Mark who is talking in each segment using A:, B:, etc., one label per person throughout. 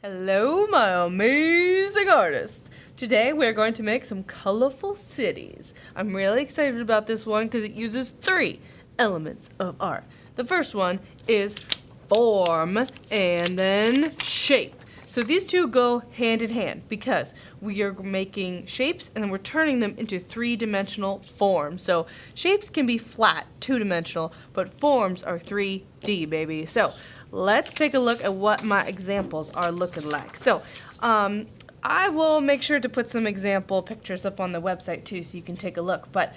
A: Hello, my amazing artists! Today we're going to make some colorful cities. I'm really excited about this one because it uses 3 elements of art. The first one is form and then shape. So these two go hand in hand because we are making shapes and then we're turning them into 3-dimensional forms. So shapes can be flat, 2-dimensional, but forms are 3D, baby. So let's take a look at what my examples are looking like. So I will make sure to put some example pictures up on the website too so you can take a look. But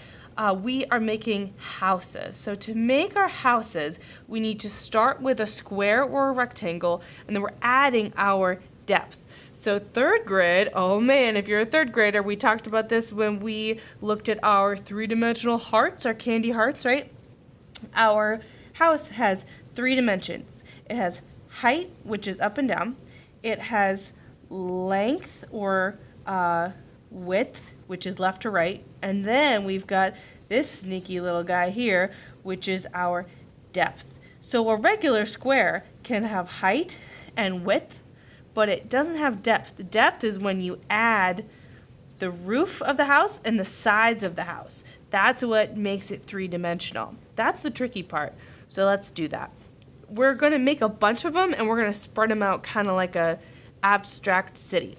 A: we are making houses. So to make our houses, we need to start with a square or a rectangle, and then we're adding our depth. So 3rd grade, oh man, if you're a 3rd grader, we talked about this when we looked at our 3-dimensional hearts, our candy hearts, right? Our house has 3 dimensions. It has height, which is up and down. It has length or width, which is left to right. And then we've got this sneaky little guy here, which is our depth. So a regular square can have height and width, but it doesn't have depth. The depth is when you add the roof of the house and the sides of the house. That's what makes it 3-dimensional. That's the tricky part. So let's do that. We're going to make a bunch of them, and we're going to spread them out kind of like a abstract city.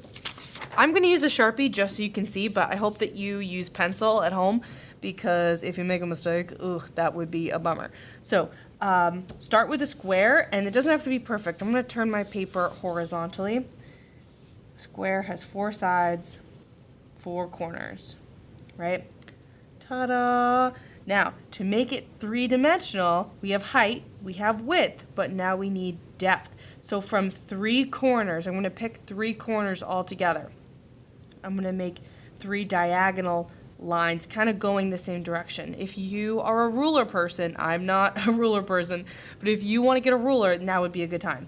A: I'm going to use a Sharpie just so you can see, but I hope that you use pencil at home because if you make a mistake, that would be a bummer. So start with a square, and it doesn't have to be perfect. I'm going to turn my paper horizontally. Square has 4 sides, 4 corners, right? Ta-da! Now, to make it 3-dimensional, we have height, we have width, but now we need depth. So from 3 corners, I'm going to pick 3 corners all together. I'm going to make 3 diagonal lines kind of going the same direction. If you are a ruler person, I'm not a ruler person, but if you want to get a ruler, now would be a good time.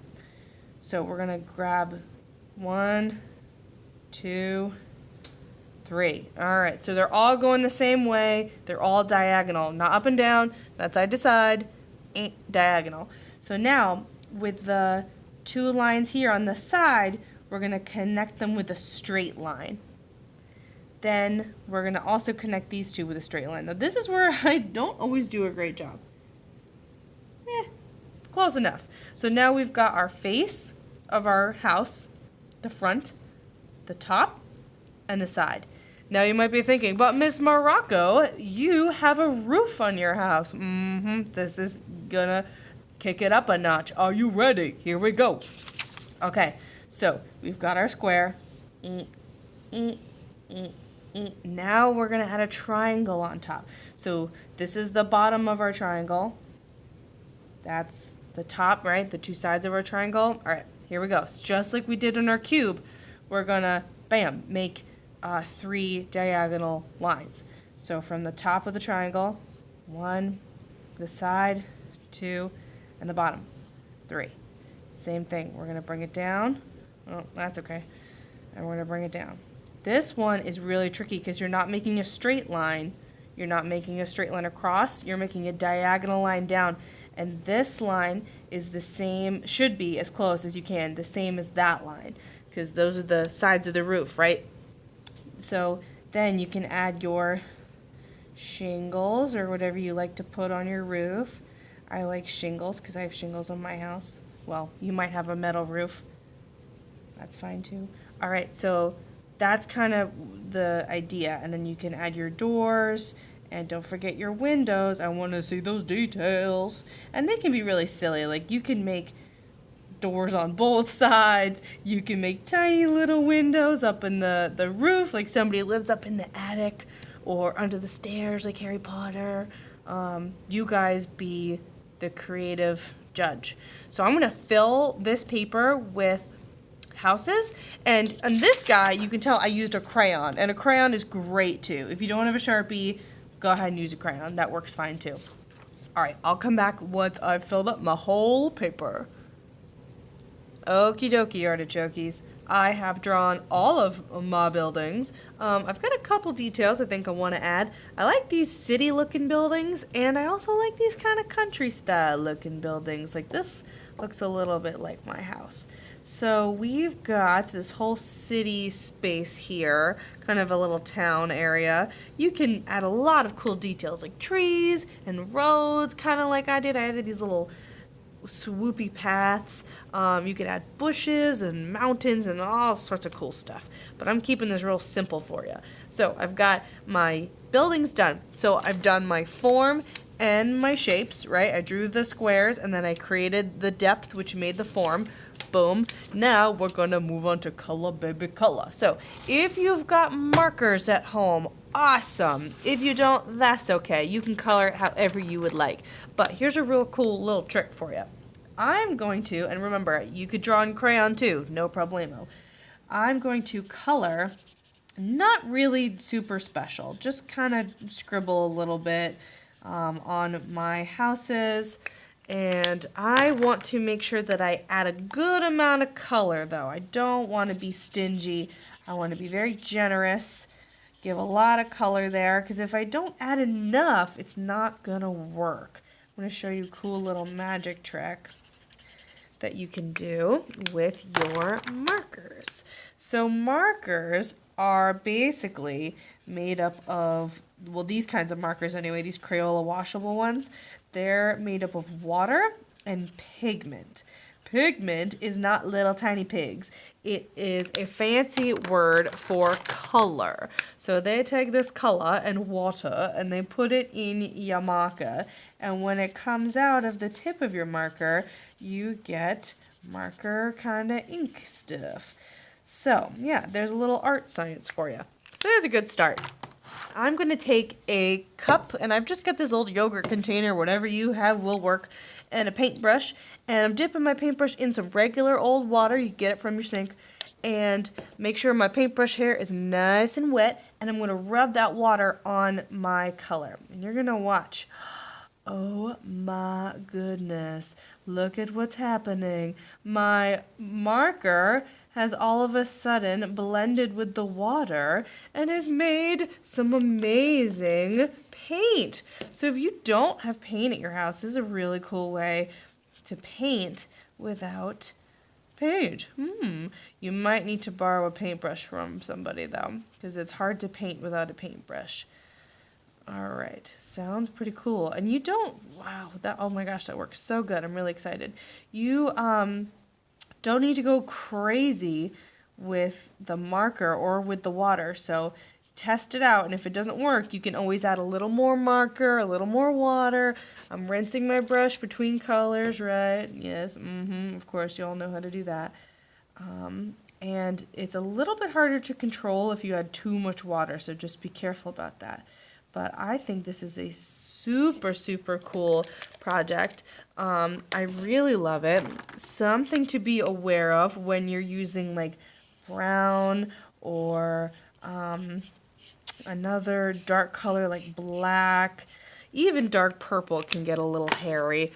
A: So we're going to grab 1, 2, 3. All right, so they're all going the same way. They're all diagonal, not up and down, not side to side, diagonal. So now with the 2 lines here on the side, we're going to connect them with a straight line. Then we're going to also connect these 2 with a straight line. Now this is where I don't always do a great job. Close enough. So now we've got our face of our house, the front, the top, and the side. Now you might be thinking, but Ms. Morocco, you have a roof on your house. This is gonna kick it up a notch. Are you ready? Here we go. Okay, so we've got our square. Now we're gonna add a triangle on top. So this is the bottom of our triangle. That's the top, right? The 2 sides of our triangle. All right, here we go. It's just like we did in our cube. We're gonna, bam, make 3 diagonal lines. So from the top of the triangle, 1, the side, 2, and the bottom, 3. Same thing. We're going to bring it down. Oh, that's okay. And we're going to bring it down. This one is really tricky because you're not making a straight line. You're not making a straight line across. You're making a diagonal line down. And this line is the same, should be as close as you can, the same as that line because those are the sides of the roof, right? So then you can add your shingles or whatever you like to put on your roof. I like shingles because I have shingles on my house. Well, you might have a metal roof. That's fine too. All right, so that's kind of the idea. And then you can add your doors, and don't forget your windows. I want to see those details. And they can be really silly. Like you can make doors on both sides. You can make tiny little windows up in the roof, like somebody lives up in the attic or under the stairs like Harry Potter. You guys be the creative judge. So I'm going to fill this paper with houses, and on this guy you can tell I used a crayon, and a crayon is great too. If you don't have a Sharpie, go ahead and use a crayon. That works fine too. Alright, I'll come back once I've filled up my whole paper. Okie dokie, artichokes. I have drawn all of my buildings. I've got a couple details I think I want to add. I like these city looking buildings, and I also like these kind of country style looking buildings. Like this looks a little bit like my house. So we've got this whole city space here, kind of a little town area. You can add a lot of cool details like trees and roads, kind of like I did. I added these little swoopy paths. You could add bushes and mountains and all sorts of cool stuff. But I'm keeping this real simple for you. So I've got my buildings done. So I've done my form and my shapes, right? I drew the squares and then I created the depth, which made the form. Boom. Now we're going to move on to color, baby, color. So if you've got markers at home, awesome. If you don't, that's okay. You can color it however you would like. But here's a real cool little trick for you. I'm going to, and remember, you could draw in crayon too, no problemo. I'm going to color, not really super special, just kind of scribble a little bit on my houses. And I want to make sure that I add a good amount of color, though. I don't want to be stingy. I want to be very generous. Give a lot of color there, because if I don't add enough, it's not going to work. I'm going to show you a cool little magic trick that you can do with your markers. So markers are basically made up of, well, these kinds of markers anyway, these Crayola washable ones, they're made up of water and pigment. Pigment is not little tiny pigs. It is a fancy word for color. So they take this color and water and they put it in your marker. And when it comes out of the tip of your marker, you get marker kind of ink stuff. So yeah, there's a little art science for you. So there's a good start. I'm going to take a cup, and I've just got this old yogurt container, whatever you have will work, and a paintbrush, and I'm dipping my paintbrush in some regular old water. You get it from your sink, and make sure my paintbrush hair is nice and wet, and I'm going to rub that water on my color, and you're going to watch. Oh my goodness, look at what's happening. My marker has all of a sudden blended with the water and has made some amazing paint. So if you don't have paint at your house, this is a really cool way to paint without paint. You might need to borrow a paintbrush from somebody though, because it's hard to paint without a paintbrush. All right, sounds pretty cool. And you don't, wow, that, oh my gosh, that works so good. I'm really excited. You don't need to go crazy with the marker or with the water. So test it out, and if it doesn't work, you can always add a little more marker, a little more water. I'm rinsing my brush between colors, right? Yes, of course, you all know how to do that. And it's a little bit harder to control if you add too much water, so just be careful about that. But I think this is a super, super cool project. I really love it. Something to be aware of when you're using like brown or another dark color like black. Even dark purple can get a little hairy.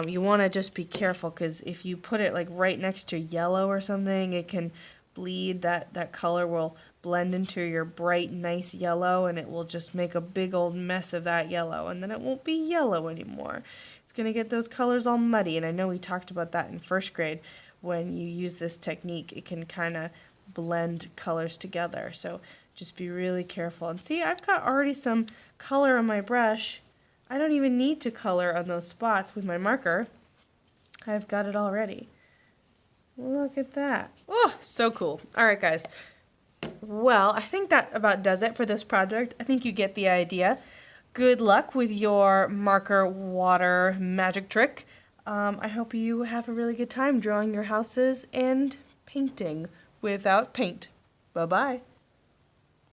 A: You want to just be careful, because if you put it like right next to yellow or something, it can bleed. That color will blend into your bright, nice yellow, and it will just make a big old mess of that yellow, and then it won't be yellow anymore. It's going to get those colors all muddy, and I know we talked about that in first grade. When you use this technique, it can kind of blend colors together, so just be really careful. And see, I've got already some color on my brush. I don't even need to color on those spots with my marker. I've got it already. Look at that. Oh, so cool. All right, guys. Well, I think that about does it for this project. I think you get the idea. Good luck with your marker water magic trick. I hope you have a really good time drawing your houses and painting without paint. Bye-bye.